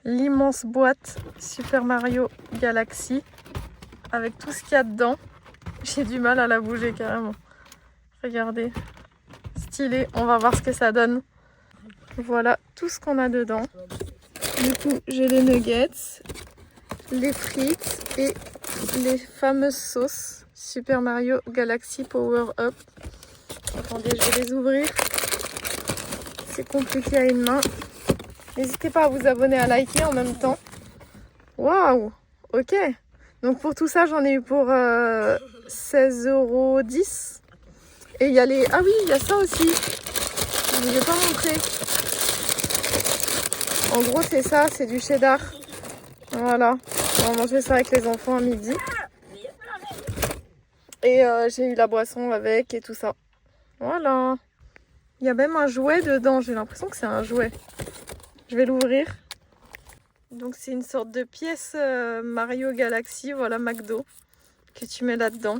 l'immense boîte Super Mario Galaxy avec tout ce qu'il y a dedans. J'ai du mal à la bouger carrément. Regardez, stylé, on va voir ce que ça donne. Voilà tout ce qu'on a dedans. Du coup, j'ai les nuggets, les frites et les fameuses sauces Super Mario Galaxy Power Up. Attendez, je vais les ouvrir. C'est compliqué à une main. N'hésitez pas à vous abonner, à liker en même temps. Waouh, ok. Donc pour tout ça, j'en ai eu pour 16,10 €. Et il y a les... Ah oui, il y a ça aussi. Je ne vous ai pas montré. En gros, c'est ça, c'est du cheddar. Voilà. On va manger ça avec les enfants à midi. Et j'ai eu la boisson avec et tout ça. Voilà. Il y a même un jouet dedans. J'ai l'impression que c'est un jouet. Je vais l'ouvrir. Donc c'est une sorte de pièce Mario Galaxy, voilà McDo, que tu mets là-dedans.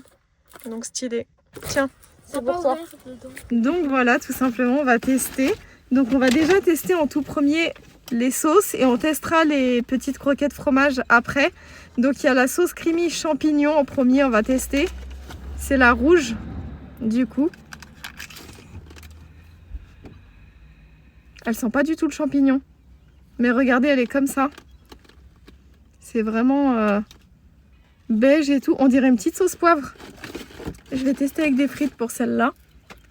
Donc stylé. Tiens, c'est pour toi. Donc voilà, tout simplement, on va tester. Donc on va déjà tester en tout premier les sauces et on testera les petites croquettes fromage après. Donc il y a la sauce creamy champignon en premier, on va tester. C'est la rouge, du coup. Elle sent pas du tout le champignon. Mais regardez, elle est comme ça. C'est vraiment beige et tout. On dirait une petite sauce poivre. Je vais tester avec des frites pour celle-là.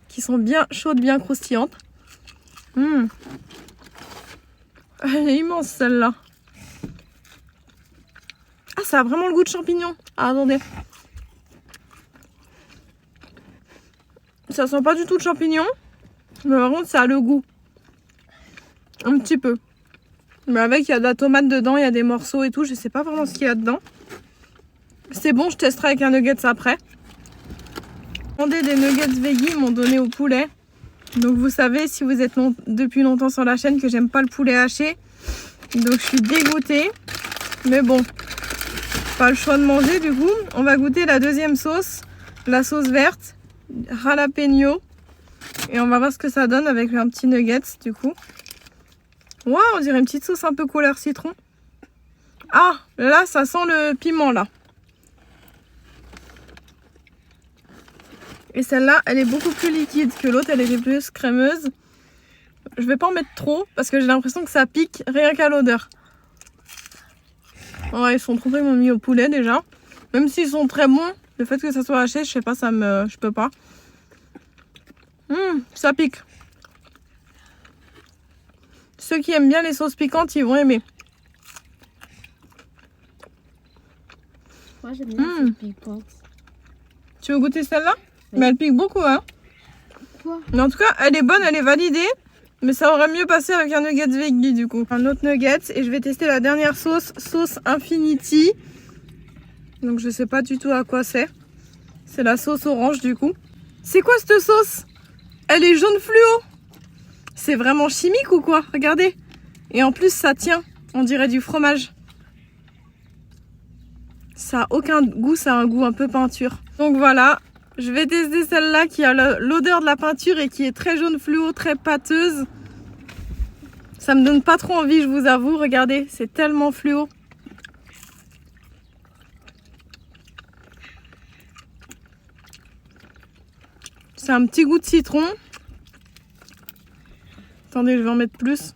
Qui sont bien chaudes, bien croustillantes. Elle est immense celle-là. Ah, ça a vraiment le goût de champignon. Ah, attendez. Ça sent pas du tout de champignon. Mais par contre, ça a le goût. Un petit peu. Mais avec, il y a de la tomate dedans, il y a des morceaux et tout. Je sais pas vraiment ce qu'il y a dedans. C'est bon, je testerai avec un nuggets après. J'ai demandé des nuggets veggie, ils m'ont donné au poulet. Donc vous savez, si vous êtes depuis longtemps sur la chaîne, que j'aime pas le poulet haché. Donc je suis dégoûtée. Mais bon, pas le choix de manger du coup. On va goûter la deuxième sauce. La sauce verte. Jalapeno. Et on va voir ce que ça donne avec un petit nuggets du coup. Waouh, on dirait une petite sauce un peu couleur citron. Ah, là, ça sent le piment, là. Et celle-là, elle est beaucoup plus liquide que l'autre. Elle est plus crémeuse. Je vais pas en mettre trop, parce que j'ai l'impression que ça pique rien qu'à l'odeur. Ouais, ils sont trop bons, ils m'ont mis au poulet, déjà. Même s'ils sont très bons, le fait que ça soit haché, je sais pas, je peux pas. Ça pique. Ceux qui aiment bien les sauces piquantes, ils vont aimer. Moi, j'aime bien les sauces piquantes. Tu veux goûter celle-là? Oui. Mais elle pique beaucoup, hein. Quoi? Mais en tout cas, elle est bonne, elle est validée. Mais ça aurait mieux passé avec un nugget veggie, du coup. Un autre nugget. Et je vais tester la dernière sauce. Sauce Infinity. Donc, je sais pas du tout à quoi c'est. C'est la sauce orange, du coup. C'est quoi cette sauce? Elle est jaune fluo. C'est vraiment chimique ou quoi? Regardez. Et en plus, ça tient. On dirait du fromage. Ça a aucun goût, ça a un goût un peu peinture. Donc voilà, je vais tester celle-là qui a l'odeur de la peinture et qui est très jaune fluo, très pâteuse. Ça me donne pas trop envie, je vous avoue. Regardez, c'est tellement fluo. C'est un petit goût de citron. Attendez, je vais en mettre plus.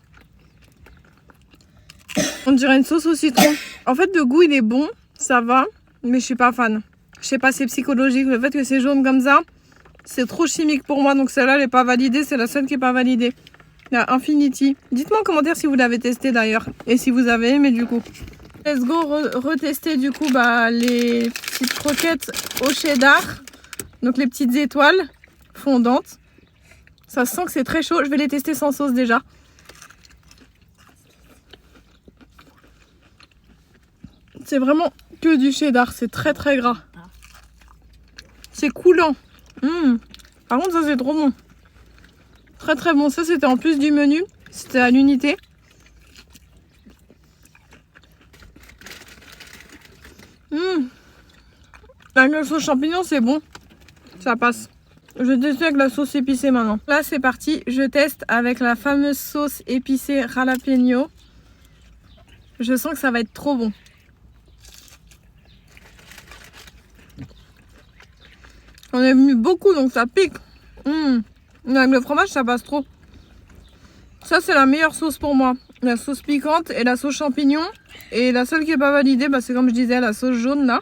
On dirait une sauce au citron. En fait, le goût, il est bon. Ça va, mais je suis pas fan. Je sais pas, c'est psychologique. Le fait que c'est jaune comme ça, c'est trop chimique pour moi. Donc celle-là, elle est pas validée. C'est la seule qui est pas validée. La Infinity. Dites-moi en commentaire si vous l'avez testé d'ailleurs. Et si vous avez aimé du coup. Let's go retester du coup les petites croquettes au cheddar. Donc les petites étoiles fondantes. Ça sent que c'est très chaud. Je vais les tester sans sauce déjà. C'est vraiment que du cheddar. C'est très très gras. C'est coulant. Par contre, ça c'est trop bon. Très très bon. Ça c'était en plus du menu. C'était à l'unité. Avec la sauce champignon, c'est bon. Ça passe. Je vais tester avec la sauce épicée maintenant. Là, c'est parti. Je teste avec la fameuse sauce épicée jalapeno. Je sens que ça va être trop bon. On a mis beaucoup donc ça pique. Avec le fromage ça passe trop. Ça c'est la meilleure sauce pour moi. La sauce piquante et la sauce champignon. Et la seule qui est pas validée, bah, c'est comme je disais la sauce jaune là.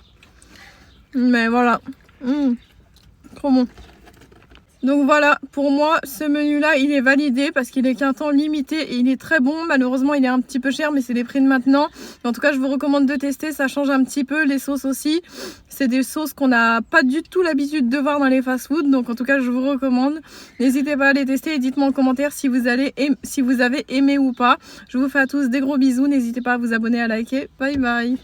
Mais voilà. Trop bon. Donc voilà, pour moi, ce menu-là, il est validé parce qu'il est qu'un temps limité et il est très bon. Malheureusement, il est un petit peu cher, mais c'est les prix de maintenant. En tout cas, je vous recommande de tester, ça change un petit peu. Les sauces aussi, c'est des sauces qu'on n'a pas du tout l'habitude de voir dans les fast-food. Donc en tout cas, je vous recommande. N'hésitez pas à les tester et dites-moi en commentaire si vous avez aimé ou pas. Je vous fais à tous des gros bisous. N'hésitez pas à vous abonner, à liker. Bye bye.